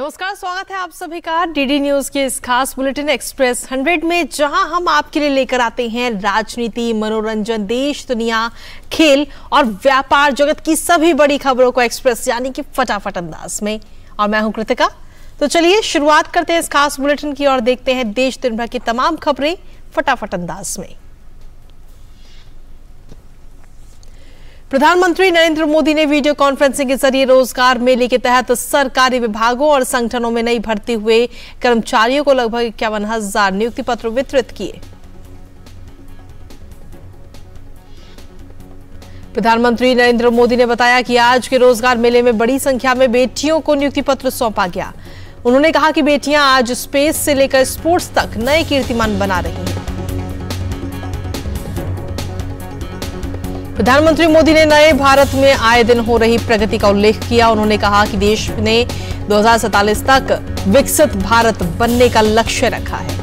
नमस्कार, स्वागत है आप सभी का डीडी न्यूज के इस खास बुलेटिन एक्सप्रेस 100 में, जहां हम आपके लिए लेकर आते हैं राजनीति, मनोरंजन, देश दुनिया, खेल और व्यापार जगत की सभी बड़ी खबरों को एक्सप्रेस यानी कि फटाफट अंदाज में। और मैं हूं कृतिका। तो चलिए शुरुआत करते हैं इस खास बुलेटिन की और देखते हैं देश दिन भर की तमाम खबरें फटाफट अंदाज में। प्रधानमंत्री नरेंद्र मोदी ने वीडियो कॉन्फ्रेंसिंग के जरिए रोजगार मेले के तहत सरकारी विभागों और संगठनों में नई भर्ती हुए कर्मचारियों को लगभग 51,000 नियुक्ति पत्र वितरित किए। प्रधानमंत्री नरेंद्र मोदी ने बताया कि आज के रोजगार मेले में बड़ी संख्या में बेटियों को नियुक्ति पत्र सौंपा गया। उन्होंने कहा कि बेटियां आज स्पेस से लेकर स्पोर्ट्स तक नए कीर्तिमान बना रही हैं। प्रधानमंत्री मोदी ने नए भारत में आए दिन हो रही प्रगति का उल्लेख किया। उन्होंने कहा कि देश ने 2047 तक विकसित भारत बनने का लक्ष्य रखा है।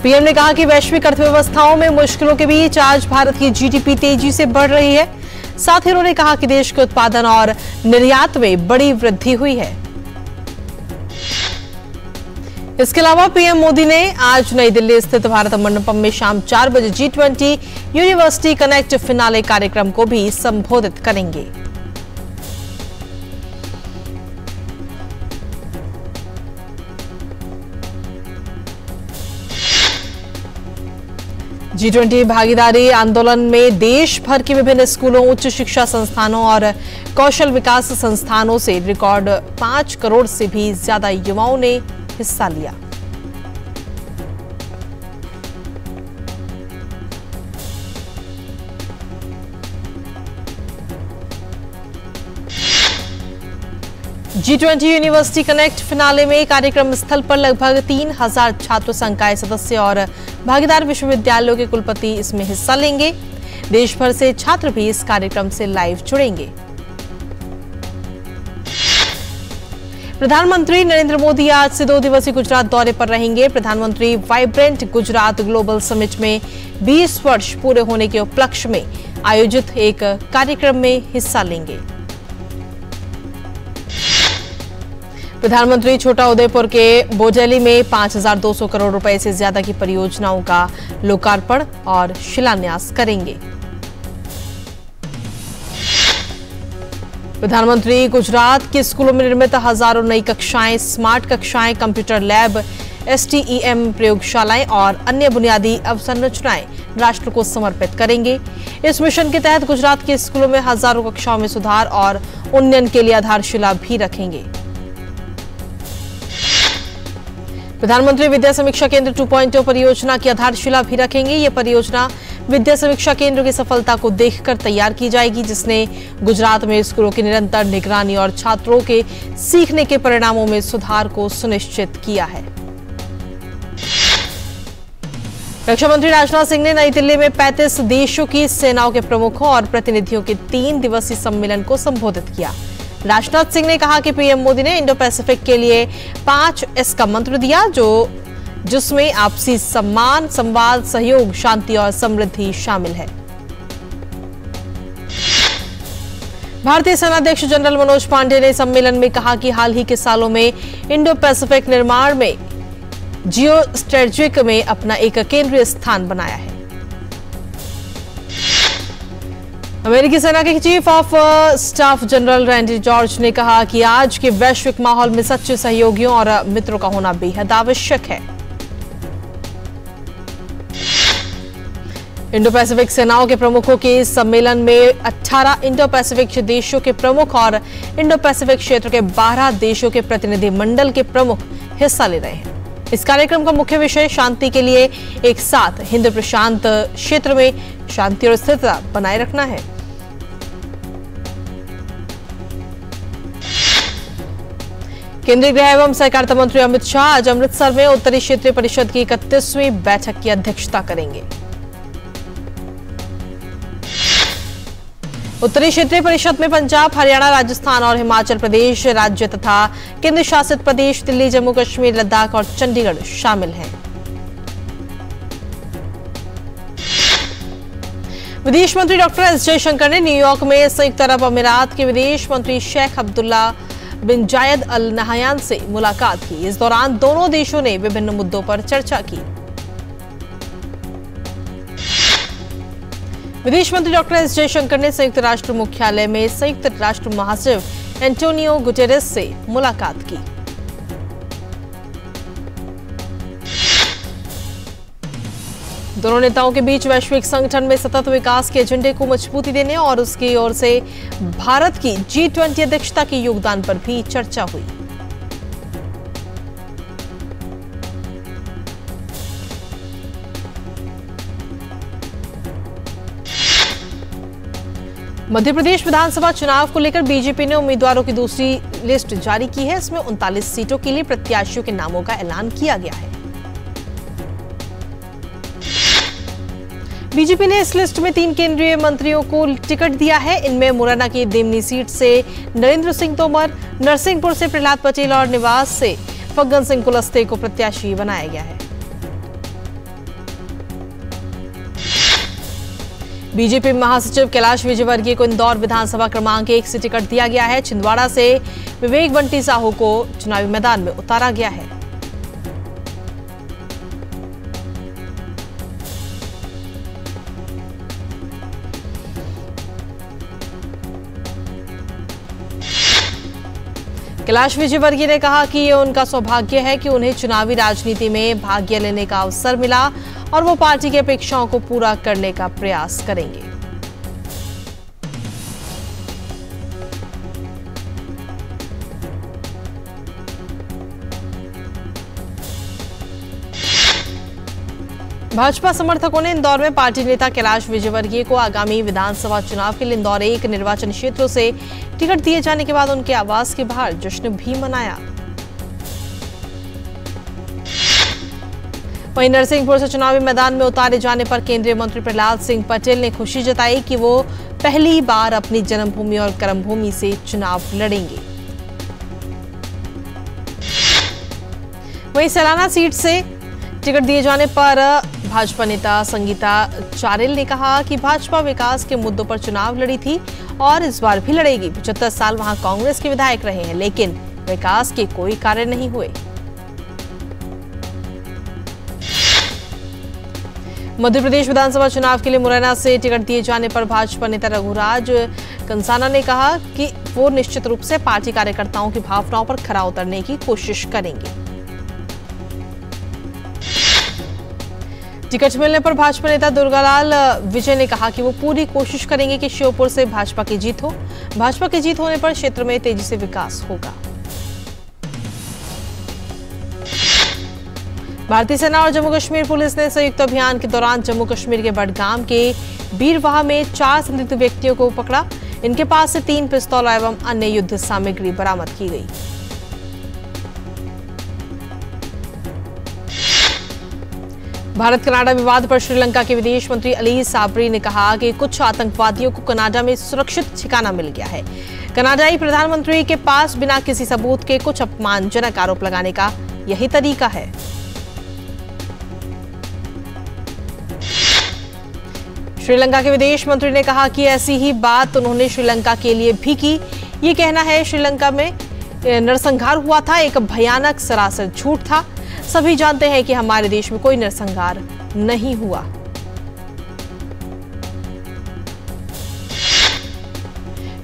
पीएम ने कहा कि वैश्विक अर्थव्यवस्थाओं में मुश्किलों के बीच आज भारत की जीडीपी तेजी से बढ़ रही है। साथ ही उन्होंने कहा कि देश के उत्पादन और निर्यात में बड़ी वृद्धि हुई है। इसके अलावा पीएम मोदी ने आज नई दिल्ली स्थित भारत मंडपम में शाम 4 बजे G20 यूनिवर्सिटी कनेक्ट फिनाले कार्यक्रम को भी संबोधित करेंगे। G20 भागीदारी आंदोलन में देश भर के विभिन्न स्कूलों, उच्च शिक्षा संस्थानों और कौशल विकास संस्थानों से रिकॉर्ड 5 करोड़ से भी ज्यादा युवाओं ने हिस्सा लिया। G20 यूनिवर्सिटी कनेक्ट फिनाले में कार्यक्रम स्थल पर लगभग 3,000 छात्र संकाय सदस्य और भागीदार विश्वविद्यालयों के कुलपति इसमें हिस्सा लेंगे। देश भर से छात्र भी इस कार्यक्रम से लाइव जुड़ेंगे। प्रधानमंत्री नरेंद्र मोदी आज से 2 दिवसीय गुजरात दौरे पर रहेंगे। प्रधानमंत्री वाइब्रेंट गुजरात ग्लोबल समिट में 20 वर्ष पूरे होने के उपलक्ष्य में आयोजित एक कार्यक्रम में हिस्सा लेंगे। प्रधानमंत्री छोटा उदेपुर के बोजेली में 5,200 करोड़ रुपए से ज्यादा की परियोजनाओं का लोकार्पण और शिलान्यास करेंगे। प्रधानमंत्री गुजरात के स्कूलों में निर्मित हजारों नई कक्षाएं, स्मार्ट कक्षाएं, कंप्यूटर लैब, STEM प्रयोगशालाएं और अन्य बुनियादी अवसंरचनाएं राष्ट्र को समर्पित करेंगे। इस मिशन के तहत गुजरात के स्कूलों में हजारों कक्षाओं में सुधार और उन्नयन के लिए आधारशिला भी रखेंगे। प्रधानमंत्री विद्या समीक्षा केंद्र 2.0 परियोजना की आधारशिला भी रखेंगे। ये परियोजना विद्या समीक्षा केंद्र की सफलता को देखकर तैयार की जाएगी, जिसने गुजरात में स्कूलों की निरंतर निगरानी और छात्रों के सीखने के परिणामों में सुधार को सुनिश्चित किया है। रक्षा मंत्री राजनाथ सिंह ने नई दिल्ली में 35 देशों की सेनाओं के प्रमुखों और प्रतिनिधियों के 3 दिवसीय सम्मेलन को संबोधित किया। राजनाथ सिंह ने कहा कि पीएम मोदी ने इंडो पैसिफिक के लिए 5S का मंत्र दिया, जिसमें आपसी सम्मान, संवाद, सहयोग, शांति और समृद्धि शामिल है। भारतीय सेनाध्यक्ष जनरल मनोज पांडे ने सम्मेलन में कहा कि हाल ही के सालों में इंडो पैसिफिक निर्माण में जियो स्ट्रेटेजिक में अपना एक केंद्रीय स्थान बनाया है। अमेरिकी सेना के chief of staff general Randy George ने कहा कि आज के वैश्विक माहौल में सच्चे सहयोगियों और मित्रों का होना बेहद आवश्यक है। इंडो पैसिफिक सेनाओं के प्रमुखों के इस सम्मेलन में 18 इंडो पैसिफिक देशों के प्रमुख और इंडो पैसिफिक क्षेत्र के 12 देशों के प्रतिनिधि मंडल के प्रमुख हिस्सा ले रहे हैं। इस कार्यक्रम का मुख्य विषय शांति के लिए एक साथ हिंद प्रशांत क्षेत्र में शांति और स्थिरता बनाए रखना है। केंद्रीय गृह एवं सहकारिता मंत्री अमित शाह आज अमृतसर में उत्तरी क्षेत्रीय परिषद की 31वीं बैठक की अध्यक्षता करेंगे। उत्तरी क्षेत्रीय परिषद में पंजाब, हरियाणा, राजस्थान और हिमाचल प्रदेश राज्य तथा केंद्र शासित प्रदेश दिल्ली, जम्मू कश्मीर, लद्दाख और चंडीगढ़ शामिल हैं। विदेश मंत्री डॉक्टर एस जयशंकर ने न्यूयॉर्क में संयुक्त अरब अमीरात के विदेश मंत्री शेख अब्दुल्ला बिन जायद अल नहयान से मुलाकात की। इस दौरान दोनों देशों ने विभिन्न मुद्दों पर चर्चा की। विदेश मंत्री डॉक्टर एस जयशंकर ने संयुक्त राष्ट्र मुख्यालय में संयुक्त राष्ट्र महासचिव एंटोनियो गुटेरेस से मुलाकात की। दोनों नेताओं के बीच वैश्विक संगठन में सतत विकास के एजेंडे को मजबूती देने और उसकी ओर से भारत की G20 अध्यक्षता के योगदान पर भी चर्चा हुई। मध्य प्रदेश विधानसभा चुनाव को लेकर बीजेपी ने उम्मीदवारों की दूसरी लिस्ट जारी की है। इसमें 39 सीटों के लिए प्रत्याशियों के नामों का ऐलान किया गया है। बीजेपी ने इस लिस्ट में 3 केंद्रीय मंत्रियों को टिकट दिया है। इनमें मुरैना की देमनी सीट से नरेंद्र सिंह तोमर, नरसिंहपुर से प्रहलाद पटेल और निवास से फग्गन सिंह कुलस्ते को प्रत्याशी बनाया गया है। बीजेपी महासचिव कैलाश विजयवर्गीय को इंदौर विधानसभा क्रमांक 1 से टिकट दिया गया है। छिंदवाड़ा से विवेक बंटी साहू को चुनावी मैदान में उतारा गया है। कैलाश विजयवर्गीय ने कहा कि ये उनका सौभाग्य है कि उन्हें चुनावी राजनीति में भाग लेने का अवसर मिला और वो पार्टी की अपेक्षाओं को पूरा करने का प्रयास करेंगे। भाजपा समर्थकों ने इंदौर में पार्टी नेता कैलाश विजयवर्गीय को आगामी विधानसभा चुनाव के लिए इंदौर 1 निर्वाचन क्षेत्रों से टिकट दिए जाने के बाद उनके आवास के बाहर जश्न भी मनाया। वहीं नरसिंहपुर से चुनावी मैदान में उतारे जाने पर केंद्रीय मंत्री प्रहलाद सिंह पटेल ने खुशी जताई कि वो पहली बार अपनी जन्मभूमि और कर्मभूमि से चुनाव लड़ेंगे। वहीं सलाना सीट से टिकट दिए जाने पर भाजपा नेता संगीता चारेल ने कहा कि भाजपा विकास के मुद्दों पर चुनाव लड़ी थी और इस बार भी लड़ेगी। 75 साल वहां कांग्रेस के विधायक रहे हैं, लेकिन विकास के कोई कार्य नहीं हुए। मध्य प्रदेश विधानसभा चुनाव के लिए मुरैना से टिकट दिए जाने पर भाजपा नेता रघुराज कंसाना ने कहा कि वो निश्चित रूप से पार्टी कार्यकर्ताओं की भावनाओं पर खरा उतरने की कोशिश करेंगे। टिकट मिलने पर भाजपा नेता दुर्गालाल विजय ने कहा कि वो पूरी कोशिश करेंगे कि श्योपुर से भाजपा की जीत हो। भाजपा की जीत होने पर क्षेत्र में तेजी से विकास होगा। भारतीय सेना और जम्मू कश्मीर पुलिस ने संयुक्त अभियान के दौरान जम्मू कश्मीर के बडगाम के बीरवाह में 4 संदिग्ध व्यक्तियों को पकड़ा। इनके पास से 3 पिस्तौल एवं अन्य युद्ध सामग्री बरामद की गई। भारत कनाडा विवाद पर श्रीलंका के विदेश मंत्री अली साबरी ने कहा कि कुछ आतंकवादियों को कनाडा में सुरक्षित ठिकाना मिल गया है। कनाडाई प्रधानमंत्री के पास बिना किसी सबूत के कुछ अपमानजनक आरोप लगाने का यही तरीका है। श्रीलंका के विदेश मंत्री ने कहा कि ऐसी ही बात उन्होंने श्रीलंका के लिए भी की। ये कहना है श्रीलंका में नरसंहार हुआ था, एक भयानक सरासर झूठ था। सभी जानते हैं कि हमारे देश में कोई नरसंहार नहीं हुआ।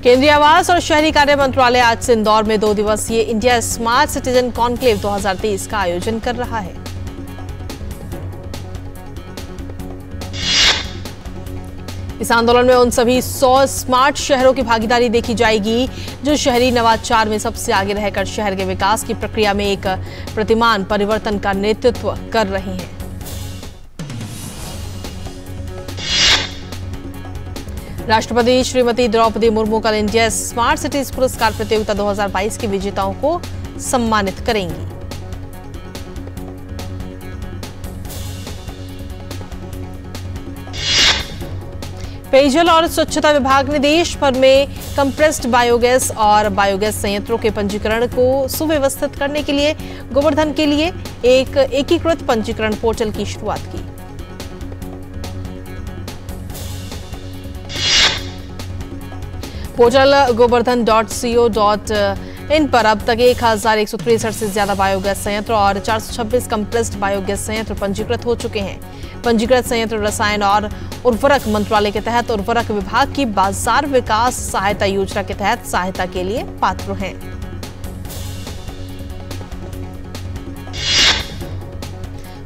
केंद्रीय आवास और शहरी कार्य मंत्रालय आज से इंदौर में 2 दिवसीय इंडिया स्मार्ट सिटीजन कॉन्क्लेव 2023 का आयोजन कर रहा है। इस आंदोलन में उन सभी 100 स्मार्ट शहरों की भागीदारी देखी जाएगी जो शहरी नवाचार में सबसे आगे रहकर शहर के विकास की प्रक्रिया में एक प्रतिमान परिवर्तन का नेतृत्व कर रही हैं। राष्ट्रपति श्रीमती द्रौपदी मुर्मू कल इंडिया स्मार्ट सिटीज पुरस्कार प्रतियोगिता 2022 के विजेताओं को सम्मानित करेंगी। पेयजल और स्वच्छता विभाग ने देश भर में कंप्रेस्ड बायोगैस और बायोगैस संयंत्रों के पंजीकरण को सुव्यवस्थित करने के लिए गोवर्धन के लिए एक एकीकृत पंजीकरण पोर्टल की शुरुआत की। पोर्टल गोवर्धन.co.in इन पर अब तक 1163 से ज्यादा बायोगैस संयंत्र और 426 कंप्रेस्ड बायोगैस संयंत्र पंजीकृत हो चुके हैं। पंजीकृत संयंत्र रसायन और उर्वरक मंत्रालय के तहत उर्वरक विभाग की बाजार विकास सहायता योजना के तहत सहायता के लिए पात्र हैं।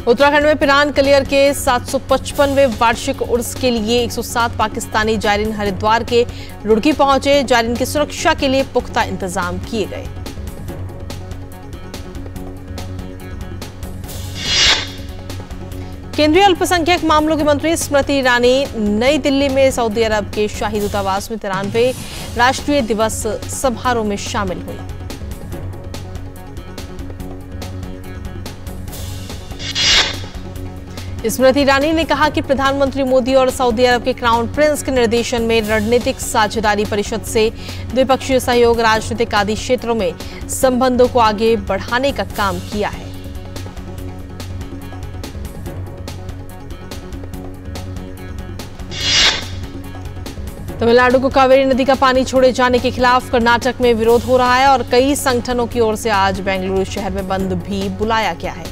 उत्तराखंड में पिरान कलियर के 755वें वार्षिक उर्स के लिए 107 पाकिस्तानी जायरीन हरिद्वार के रुड़की पहुंचे। जायरीन की सुरक्षा के लिए पुख्ता इंतजाम किए गए। केंद्रीय अल्पसंख्यक मामलों की मंत्री स्मृति ईरानी नई दिल्ली में सऊदी अरब के शाही दूतावास में 93वें राष्ट्रीय दिवस समारोह में शामिल हुई। स्मृति ईरानी ने कहा कि प्रधानमंत्री मोदी और सऊदी अरब के क्राउन प्रिंस के निर्देशन में रणनीतिक साझेदारी परिषद से द्विपक्षीय सहयोग, राजनीतिक आदि क्षेत्रों में संबंधों को आगे बढ़ाने का काम किया है। तमिलनाडु को कावेरी नदी का पानी छोड़े जाने के खिलाफ कर्नाटक में विरोध हो रहा है और कई संगठनों की ओर से आज बेंगलुरु शहर में बंद भी बुलाया गया है।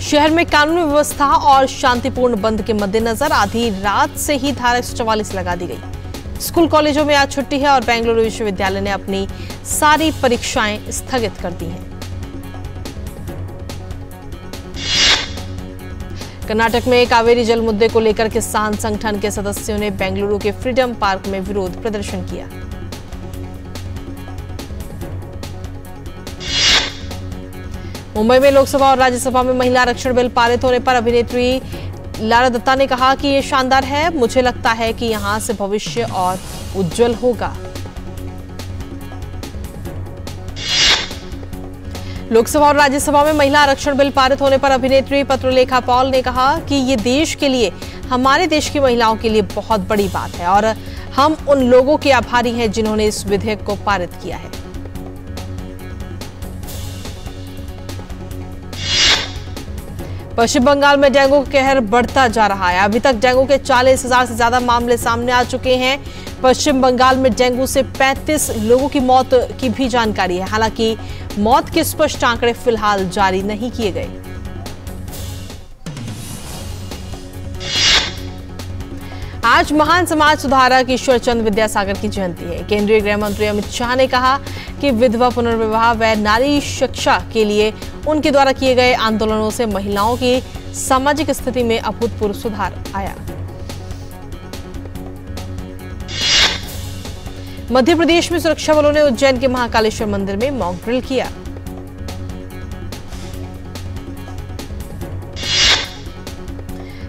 शहर में कानून व्यवस्था और शांतिपूर्ण बंद के मद्देनजर आधी रात से ही धारा 144 लगा दी गई। स्कूल कॉलेजों में आज छुट्टी है और बेंगलुरु विश्वविद्यालय ने अपनी सारी परीक्षाएं स्थगित कर दी हैं। कर्नाटक में कावेरी जल मुद्दे को लेकर किसान संगठन के सदस्यों ने बेंगलुरु के फ्रीडम पार्क में विरोध प्रदर्शन किया। मुंबई में लोकसभा और राज्यसभा में महिला आरक्षण बिल पारित होने पर अभिनेत्री लारा दत्ता ने कहा कि यह शानदार है। मुझे लगता है कि यहां से भविष्य और उज्जवल होगा। लोकसभा और राज्यसभा में महिला आरक्षण बिल पारित होने पर अभिनेत्री पत्रलेखा पॉल ने कहा कि ये देश के लिए, हमारे देश की महिलाओं के लिए बहुत बड़ी बात है और हम उन लोगों के आभारी हैं जिन्होंने इस विधेयक को पारित किया है। पश्चिम बंगाल में डेंगू का कहर बढ़ता जा रहा है। अभी तक डेंगू के 40,000 से ज्यादा मामले सामने आ चुके हैं। पश्चिम बंगाल में डेंगू से 35 लोगों की मौत की भी जानकारी है। हालांकि मौत के स्पष्ट आंकड़े फिलहाल जारी नहीं किए गए। आज महान समाज सुधारक ईश्वर चंद्र विद्यासागर की जयंती है। केंद्रीय गृह मंत्री अमित शाह ने कहा कि विधवा पुनर्विवाह व नारी शिक्षा के लिए उनके द्वारा किए गए आंदोलनों से महिलाओं की सामाजिक स्थिति में अभूतपूर्व सुधार आया। मध्य प्रदेश में सुरक्षा बलों ने उज्जैन के महाकालेश्वर मंदिर में मॉक ड्रिल किया।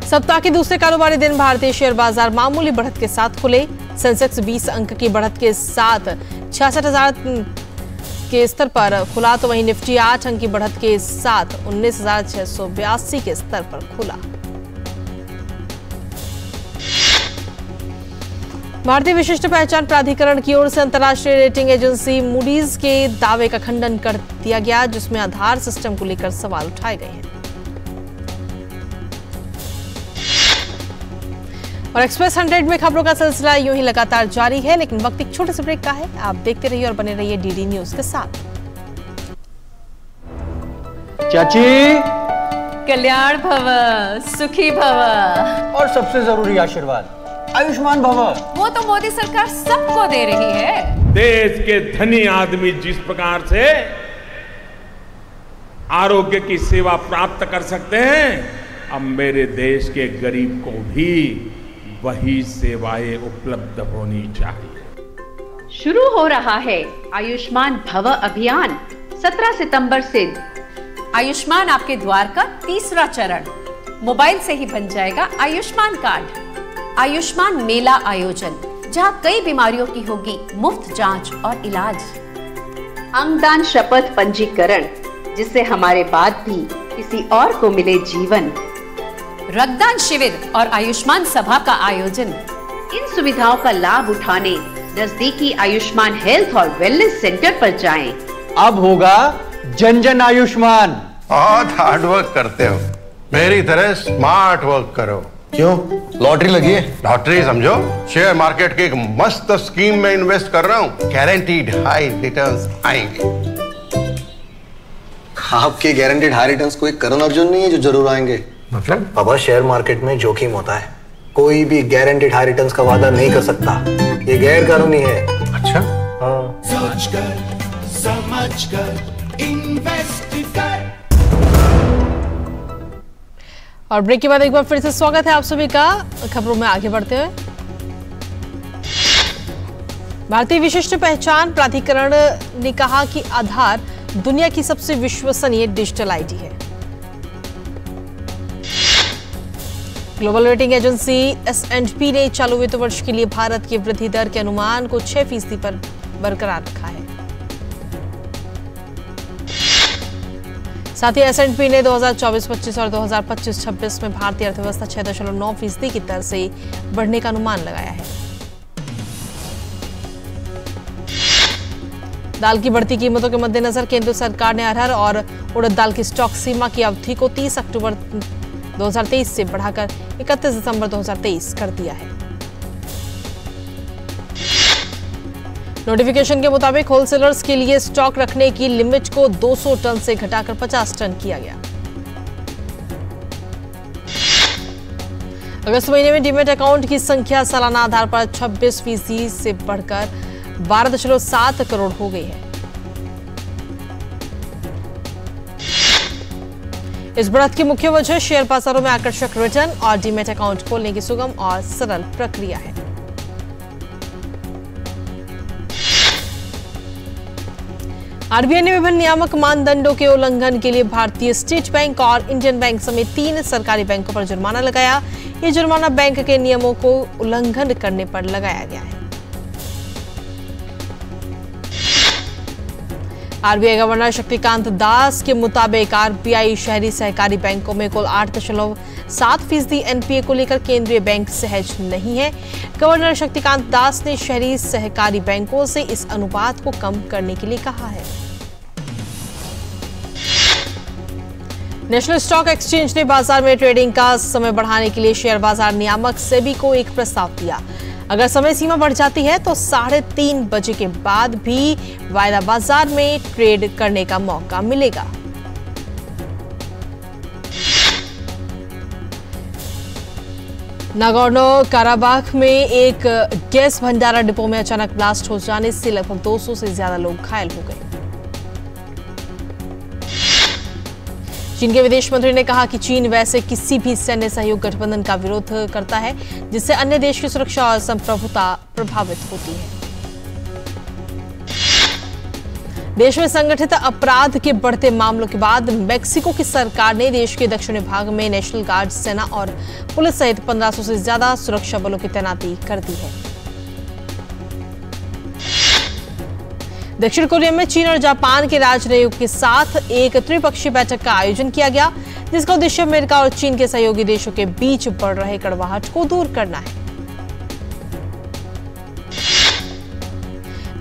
सप्ताह के दूसरे कारोबारी दिन भारतीय शेयर बाजार मामूली बढ़त के साथ खुले। सेंसेक्स 20 अंक की बढ़त के साथ 66,000 के स्तर पर खुला, तो वहीं निफ्टी 8 अंक की बढ़त के साथ 19,682 के स्तर पर खुला। भारतीय विशिष्ट पहचान प्राधिकरण की ओर से अंतर्राष्ट्रीय रेटिंग एजेंसी मूडीज के दावे का खंडन कर दिया गया, जिसमें आधार सिस्टम को लेकर सवाल उठाए गए हैं। और एक्सप्रेस 100 में खबरों का सिलसिला यूं ही लगातार जारी है, लेकिन वक्त एक छोटे से ब्रेक का है। आप देखते रहिए और बने रहिए डीडी न्यूज के साथ। चाची, कल्याण भव, सुखी भव और सबसे जरूरी आशीर्वाद आयुष्मान भव। वो तो मोदी सरकार सबको दे रही है। देश के धनी आदमी जिस प्रकार से आरोग्य की सेवा प्राप्त कर सकते हैं, अब मेरे देश के गरीब को भी वही सेवाएं उपलब्ध होनी चाहिए। शुरू हो रहा है आयुष्मान भव अभियान 17 सितंबर से। आयुष्मान आपके द्वार का तीसरा चरण। मोबाइल से ही बन जाएगा आयुष्मान कार्ड। आयुष्मान मेला आयोजन, जहां कई बीमारियों की होगी मुफ्त जांच और इलाज। अंगदान शपथ पंजीकरण, जिससे हमारे बाद भी किसी और को मिले जीवन। रक्तदान शिविर और आयुष्मान सभा का आयोजन। इन सुविधाओं का लाभ उठाने नजदीकी आयुष्मान हेल्थ और वेलनेस सेंटर पर जाएं। अब होगा जन जन आयुष्मान। बहुत हार्ड वर्क करते हो, मेरी तरह स्मार्ट वर्क करो। क्यों? लॉटरी लगी है? लॉटरी समझो, शेयर मार्केट की एक मस्त स्कीम में इन्वेस्ट कर रहा हूँ, गारंटीड हाई रिटर्न्स आएंगे। आपके गारंटीड हाई रिटर्न्स कोई करण अर्जुन नहीं है जो जरूर आएंगे? मतलब? बाबा, शेयर मार्केट में जोखिम होता है, कोई भी गारंटीड हाई रिटर्न्स का वादा नहीं कर सकता, ये गैर कानूनी है। अच्छा? हाँ। सोच कर समझ कर इन्वेस्ट कर। और ब्रेक के बाद एक बार फिर से स्वागत है आप सभी का। खबरों में आगे बढ़ते हुए, भारतीय विशिष्ट पहचान प्राधिकरण ने कहा कि आधार दुनिया की सबसे विश्वसनीय डिजिटल आईडी है। ग्लोबल रेटिंग एजेंसी S&P ने चालू वित्त वर्ष के लिए भारत की वृद्धि दर के अनुमान को 6% पर बरकरार रखा है। साथ ही S&P ने 2024-25 और 2025-26 में भारतीय अर्थव्यवस्था 6.9% की दर से बढ़ने का अनुमान लगाया है। दाल की बढ़ती कीमतों के मद्देनजर केंद्र सरकार ने अरहर और उड़द दाल की स्टॉक सीमा की अवधि को 30 अक्टूबर 2023 से बढ़ाकर 31 दिसंबर 2023 कर दिया है। नोटिफिकेशन के मुताबिक होलसेलर्स के लिए स्टॉक रखने की लिमिट को 200 टन से घटाकर 50 टन किया गया। अगस्त महीने में डीमैट अकाउंट की संख्या सालाना आधार पर 26% से बढ़कर 12.7 करोड़ हो गई है। इस बढ़त की मुख्य वजह शेयर बाजारों में आकर्षक रिटर्न और डीमैट अकाउंट खोलने की सुगम और सरल प्रक्रिया है। आरबीआई ने विभिन्न नियामक मानदंडों के उल्लंघन के लिए भारतीय स्टेट बैंक और इंडियन बैंक समेत 3 सरकारी बैंकों पर जुर्माना लगाया। ये जुर्माना बैंक के नियमों को उल्लंघन करने पर लगाया गया है। आरबीआई गवर्नर शक्तिकांत दास के मुताबिक आरबीआई शहरी सहकारी बैंकों में कुल 8.7% एनपीए को लेकर केंद्रीय बैंक सहज नहीं है। गवर्नर शक्तिकांत दास ने शहरी सहकारी बैंकों से इस अनुपात को कम करने के लिए कहा है। नेशनल स्टॉक एक्सचेंज ने बाजार में ट्रेडिंग का समय बढ़ाने के लिए शेयर बाजार नियामक सेबी को एक प्रस्ताव दिया। अगर समय सीमा बढ़ जाती है तो 3:30 बजे के बाद भी वायदा बाजार में ट्रेड करने का मौका मिलेगा। नागोर्नो काराबाख में एक गैस भंडारण डिपो में अचानक ब्लास्ट हो जाने से लगभग 200 से ज्यादा लोग घायल हो गए। चीन के विदेश मंत्री ने कहा कि चीन वैसे किसी भी सैन्य सहयोग गठबंधन का विरोध करता है जिससे अन्य देश की सुरक्षा और संप्रभुता प्रभावित होती है। देश में संगठित अपराध के बढ़ते मामलों के बाद मेक्सिको की सरकार ने देश के दक्षिणी भाग में नेशनल गार्ड, सेना और पुलिस सहित 1500 से ज्यादा सुरक्षा बलों की तैनाती कर दी है। दक्षिण कोरिया में चीन और जापान के राजनयिकों के साथ एक त्रिपक्षीय बैठक का आयोजन किया गया, जिसका उद्देश्य अमेरिका और चीन के सहयोगी देशों के बीच बढ़ रहे कड़वाहट को दूर करना है।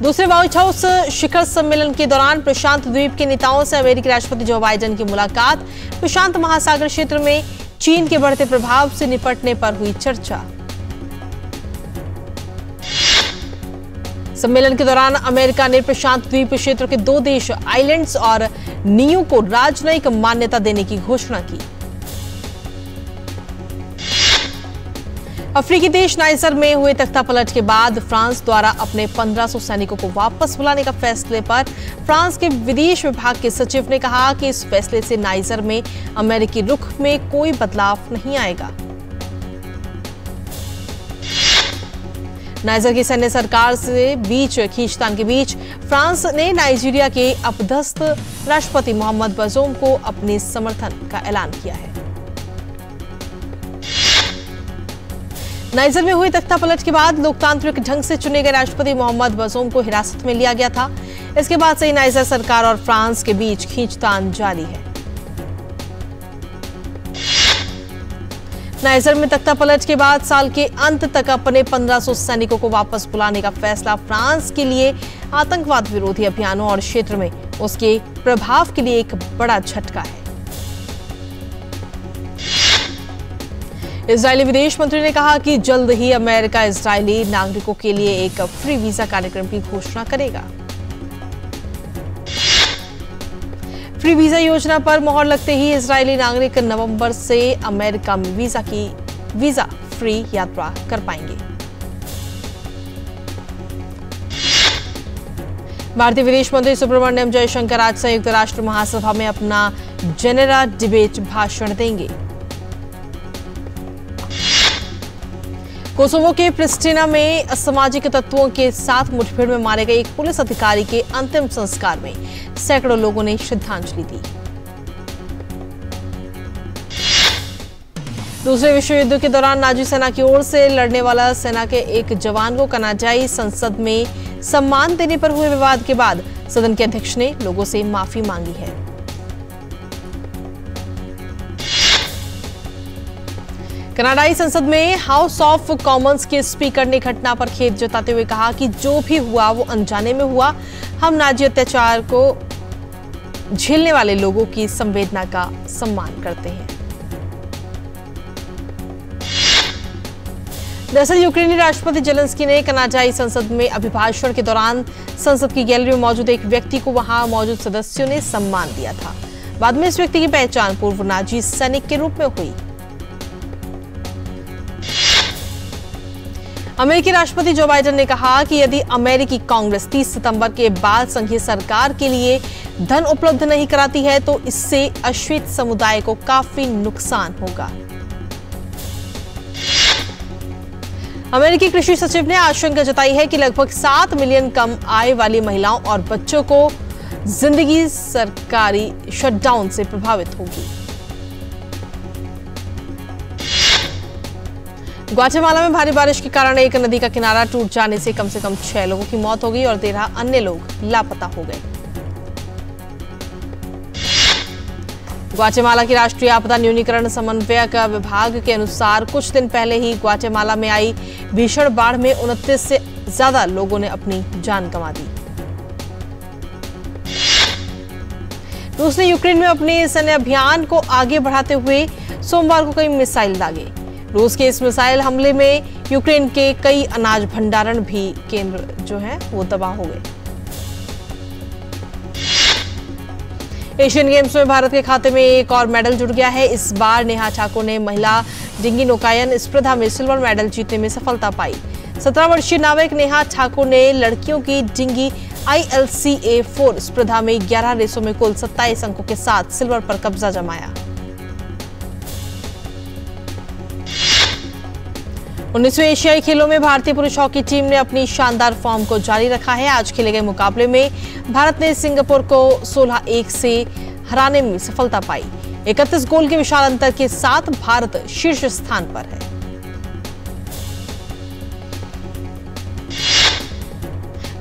दूसरे व्हाइट हाउस शिखर सम्मेलन के दौरान प्रशांत द्वीप के नेताओं से अमेरिकी राष्ट्रपति जो बाइडेन की मुलाकात। प्रशांत महासागर क्षेत्र में चीन के बढ़ते प्रभाव से निपटने पर हुई चर्चा। सम्मेलन के दौरान अमेरिका ने प्रशांत द्वीप क्षेत्र के 2 देश आइलैंड्स और नियू को राजनयिक मान्यता देने की घोषणा की। अफ्रीकी देश नाइजर में हुए तख्तापलट के बाद फ्रांस द्वारा अपने 1500 सैनिकों को वापस बुलाने का फैसले पर फ्रांस के विदेश विभाग के सचिव ने कहा कि इस फैसले से नाइजर में अमेरिकी रुख में कोई बदलाव नहीं आएगा। नाइजर की सैन्य सरकार से बीच खींचतान के बीच फ्रांस ने नाइजीरिया के अपदस्थ राष्ट्रपति मोहम्मद बजोम को अपने समर्थन का ऐलान किया है। नाइजर में हुई तख्तापलट के बाद लोकतांत्रिक ढंग से चुने गए राष्ट्रपति मोहम्मद बजोम को हिरासत में लिया गया था। इसके बाद से नाइजर सरकार और फ्रांस के बीच खींचतान जारी है। नाइजर में तख्तापलट के बाद साल के अंत तक अपने 1500 सैनिकों को वापस बुलाने का फैसला फ्रांस के लिए आतंकवाद विरोधी अभियानों और क्षेत्र में उसके प्रभाव के लिए एक बड़ा झटका है। इजरायली विदेश मंत्री ने कहा कि जल्द ही अमेरिका इजरायली नागरिकों के लिए एक फ्री वीजा कार्यक्रम की घोषणा करेगा। फ्री वीजा योजना पर मोहर लगते ही इजरायली नागरिक नवंबर से अमेरिका में वीजा फ्री यात्रा कर पाएंगे। भारतीय विदेश मंत्री सुब्रमण्यम जयशंकर आज संयुक्त राष्ट्र महासभा में अपना जेनेरा डिबेट भाषण देंगे। कोसोवो के प्रिस्टिना में असामाजिक तत्वों के साथ मुठभेड़ में मारे गए एक पुलिस अधिकारी के अंतिम संस्कार में सैकड़ों लोगों ने श्रद्धांजलि दी। दूसरे विश्व युद्ध के दौरान नाजी सेना की ओर से लड़ने वाला सेना के एक जवान को कनाडाई संसद में सम्मान देने पर हुए विवाद के बाद सदन के अध्यक्ष ने लोगों से माफी मांगी है। कनाडाई संसद में हाउस ऑफ कॉमन्स के स्पीकर ने घटना पर खेद जताते हुए कहा कि जो भी हुआ वो अनजाने में हुआ। हम नाजी अत्याचार को झेलने वाले लोगों की संवेदना का सम्मान करते हैं। दरअसल यूक्रेनी राष्ट्रपति जेलेंस्की ने कनाडाई संसद में अभिभाषण के दौरान संसद की गैलरी में मौजूद एक व्यक्ति को वहां मौजूद सदस्यों ने सम्मान दिया था। बाद में इस व्यक्ति की पहचान पूर्व नाजी सैनिक के रूप में हुई। अमेरिकी राष्ट्रपति जो बाइडेन ने कहा कि यदि अमेरिकी कांग्रेस 30 सितंबर के बाद संघीय सरकार के लिए धन उपलब्ध नहीं कराती है तो इससे अश्वेत समुदाय को काफी नुकसान होगा। अमेरिकी कृषि सचिव ने आशंका जताई है कि लगभग 7 मिलियन कम आय वाली महिलाओं और बच्चों को जिंदगी सरकारी शटडाउन से प्रभावित होगी। ग्वाटेमाला में भारी बारिश के कारण एक नदी का किनारा टूट जाने से कम 6 लोगों की मौत हो गई और 13 अन्य लोग लापता हो गए। ग्वाटेमाला की राष्ट्रीय आपदा न्यूनीकरण समन्वयक विभाग के अनुसार कुछ दिन पहले ही ग्वाटेमाला में आई भीषण बाढ़ में 29 से ज्यादा लोगों ने अपनी जान गंवा दी। रूस ने यूक्रेन में अपने सैन्य अभियान को आगे बढ़ाते हुए सोमवार को कई मिसाइल दागे। रूस के इस मिसाइल हमले में यूक्रेन के कई अनाज भंडारण भी केंद्र जो है वो तबाह हो गए। एशियन गेम्स में भारत के खाते में एक और मेडल जुड़ गया है। इस बार नेहा ठाकुर ने महिला डिंगी नौकायन स्पर्धा में सिल्वर मेडल जीतने में सफलता पाई। 17 वर्षीय नाविक नेहा ठाकुर ने लड़कियों की डिंगी ILCA-4 स्पर्धा में 11 रेसों में कुल 27 अंकों के साथ सिल्वर पर कब्जा जमाया। 19वें एशियाई खेलों में भारतीय पुरुष हॉकी टीम ने अपनी शानदार फॉर्म को जारी रखा है। आज खेले गए मुकाबले में भारत ने सिंगापुर को 16-1 से हराने में सफलता पाई। 31 गोल के विशाल अंतर के साथ भारत शीर्ष स्थान पर है।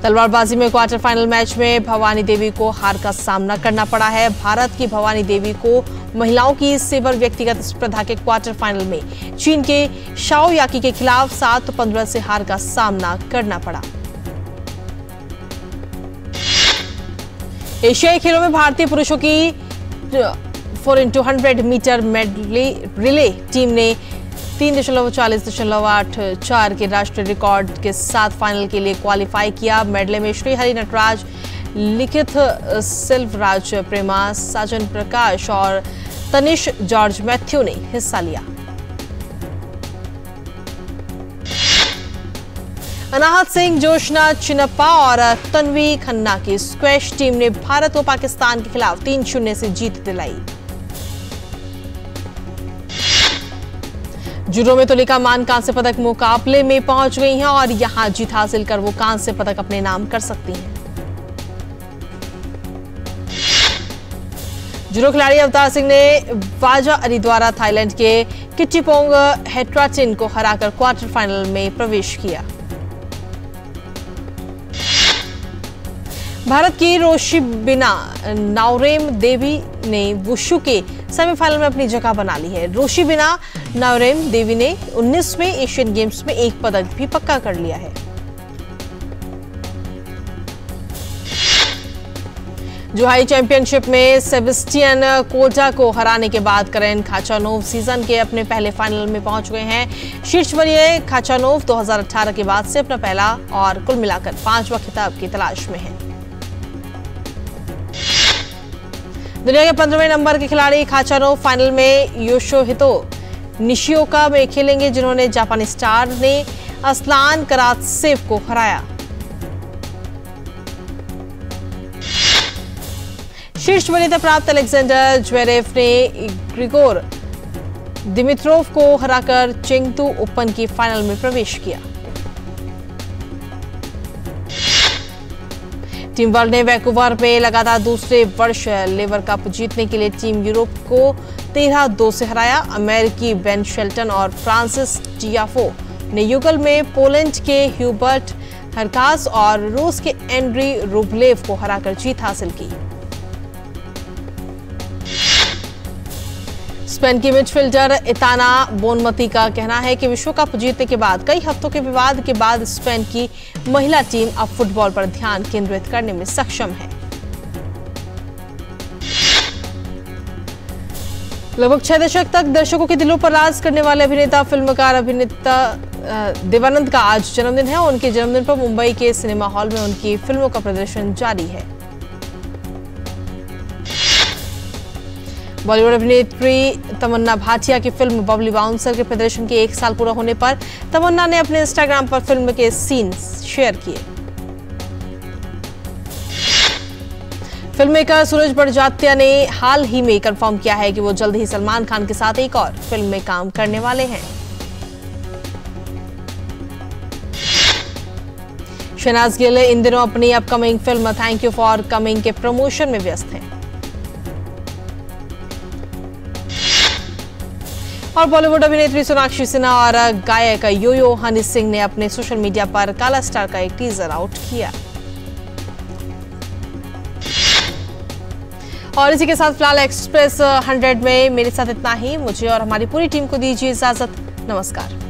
तलवारबाजी में क्वार्टर फाइनल मैच में भवानी देवी को हार का सामना करना पड़ा है। भारत की भवानी देवी को महिलाओं की सेबर व्यक्तिगत स्पर्धा के क्वार्टर फाइनल में चीन के शाओ याकी के खिलाफ 7-15 से हार का सामना करना पड़ा। एशियाई खेलों में भारतीय पुरुषों की 4x100 metre medley relay team ने 3.40.84 के राष्ट्रीय रिकॉर्ड के साथ फाइनल के लिए क्वालिफाई किया। मेडले में श्रीहरि नटराज, लिखित सिल्वराज प्रेमा, साजन प्रकाश और तनिष जॉर्ज मैथ्यू ने हिस्सा लिया। अनाहत सिंह, जोशना चिनप्पा और तन्वी खन्ना की स्क्वैश टीम ने भारत को पाकिस्तान के खिलाफ 3-0 से जीत दिलाई। जूडो में तुलिका मान कांस्य पदक मुकाबले में पहुंच गई हैं और यहां जीत हासिल कर वो कांस्य पदक अपने नाम कर सकती हैं। जूडो खिलाड़ी अवतार सिंह ने वाजा अली द्वारा थाईलैंड के किट्टीपोंग हेट्राटिन को हराकर क्वार्टर फाइनल में प्रवेश किया। भारत की रोशिबिना नाओरेम देवी ने वुशु के सेमीफाइनल में अपनी जगह बना ली है। रोशिबिना नाओरेम देवी ने 19वें एशियन गेम्स में एक पदक भी पक्का कर लिया है। जुहाई चैंपियनशिप में सेबेस्टियन कोटा को हराने के बाद करेन खाचानोव सीजन के अपने पहले फाइनल में पहुंच गए हैं। शीर्ष वरीय खाचानोव 2018 के बाद से अपना पहला और कुल मिलाकर 5वां खिताब की तलाश में है। दुनिया के 15वें नंबर के खिलाड़ी खाचानोव फाइनल में योशिहितो निशिओका में खेलेंगे, जिन्होंने जापानी स्टार ने असलान करात्सेव को हराया। शीर्ष वरीयता प्राप्त अलेक्जेंडर ज्वेरेव ने ग्रिगोर दिमित्रोव को हराकर चेंगतू ओपन की फाइनल में प्रवेश किया। टीम वर्ल्ड ने वैंकूवर में लगातार दूसरे वर्ष लेवर कप जीतने के लिए टीम यूरोप को 13-2 से हराया। अमेरिकी बेन शेल्टन और फ्रांसिस टियाफो ने युगल में पोलैंड के ह्यूबर्ट हरकास और रूस के एंड्री रूबलेव को हराकर जीत हासिल की। स्पेन की मिडफील्डर इताना बोनमती का कहना है कि विश्व कप जीतने के बाद कई हफ्तों के विवाद के बाद स्पेन की महिला टीम अब फुटबॉल पर ध्यान केंद्रित करने में सक्षम है। लगभग 6 दशक तक दर्शकों के दिलों पर राज करने वाले अभिनेता फिल्मकार अभिनेता देवानंद का आज जन्मदिन है। उनके जन्मदिन पर मुंबई के सिनेमा हॉल में उनकी फिल्मों का प्रदर्शन जारी है। बॉलीवुड अभिनेत्री तमन्ना भाटिया की फिल्म बबली बाउंसर के प्रदर्शन के 1 साल पूरा होने पर तमन्ना ने अपने इंस्टाग्राम पर फिल्म के सीन शेयर किए। फिल्म मेकर सूरज बड़जात्या ने हाल ही में कंफर्म किया है कि वो जल्द ही सलमान खान के साथ एक और फिल्म में काम करने वाले हैं। शहनाज गिल इन दिनों अपनी upcoming film thank you for coming के प्रमोशन में व्यस्त हैं। और बॉलीवुड अभिनेत्री सोनाक्षी सिन्हा और गायक यो-यो हनी सिंह ने अपने सोशल मीडिया पर काला स्टार का एक टीजर आउट किया। और इसी के साथ फिलहाल एक्सप्रेस 100 में मेरे साथ इतना ही। मुझे और हमारी पूरी टीम को दीजिए इजाजत। नमस्कार।